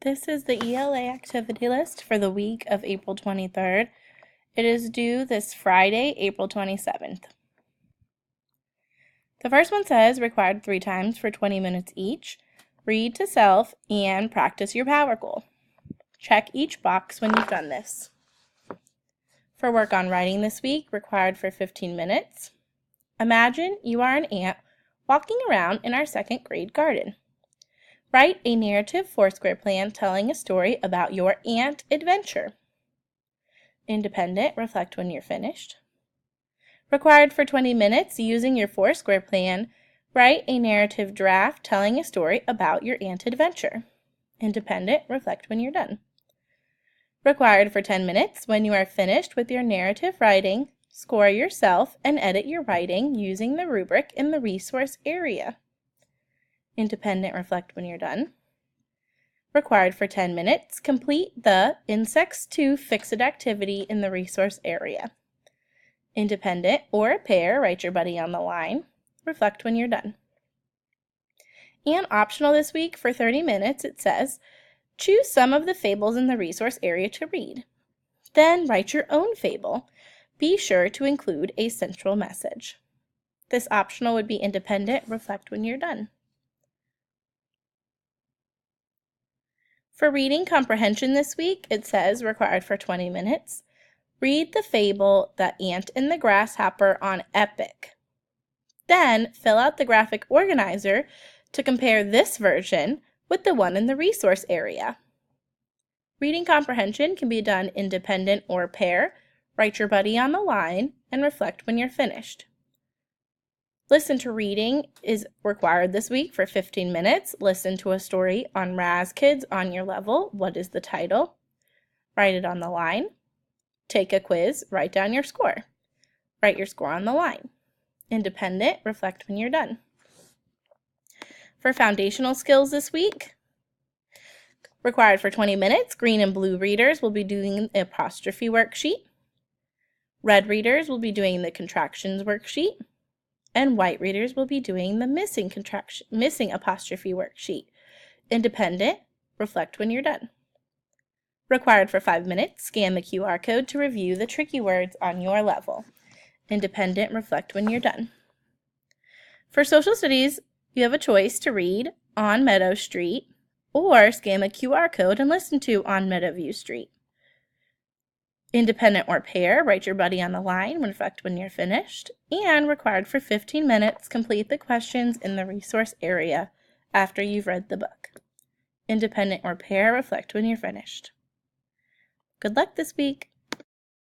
This is the ELA activity list for the week of April 23rd. It is due this Friday, April 27th. The first one says required 3 times for 20 minutes each. Read to self and practice your power goal. Check each box when you've done this. For work on writing this week, required for 15 minutes. Imagine you are an ant walking around in our 2nd grade garden. Write a narrative Foursquare plan telling a story about your ant adventure. Independent, reflect when you're finished. Required for 20 minutes, using your Foursquare plan, write a narrative draft telling a story about your ant adventure. Independent, reflect when you're done. Required for 10 minutes, when you are finished with your narrative writing, score yourself and edit your writing using the rubric in the resource area. Independent, reflect when you're done. Required for 10 minutes, complete the Insects 2 Fix-It activity in the resource area. Independent or a pair, write your buddy on the line. Reflect when you're done. And optional this week for 30 minutes, it says, choose some of the fables in the resource area to read. Then write your own fable. Be sure to include a central message. This optional would be independent, reflect when you're done. For reading comprehension this week, it says required for 20 minutes. Read the fable The Ant and the Grasshopper on Epic. Then fill out the graphic organizer to compare this version with the one in the resource area. Reading comprehension can be done independent or pair. Write your buddy on the line and reflect when you're finished. Listen to reading is required this week for 15 minutes. Listen to a story on Raz Kids on your level. What is the title? Write it on the line. Take a quiz. Write down your score. Write your score on the line. Independent, reflect when you're done. For foundational skills this week, required for 20 minutes, green and blue readers will be doing the apostrophe worksheet. Red readers will be doing the contractions worksheet. And white readers will be doing the missing apostrophe worksheet. Independent, reflect when you're done. Required for 5 minutes, scan the QR code to review the tricky words on your level. Independent, reflect when you're done. For social studies, you have a choice to read On Meadow Street or scan the QR code and listen to On Meadowview Street. Independent or pair, write your buddy on the line, reflect when you're finished, and required for 15 minutes, complete the questions in the resource area after you've read the book. Independent or pair, reflect when you're finished. Good luck this week!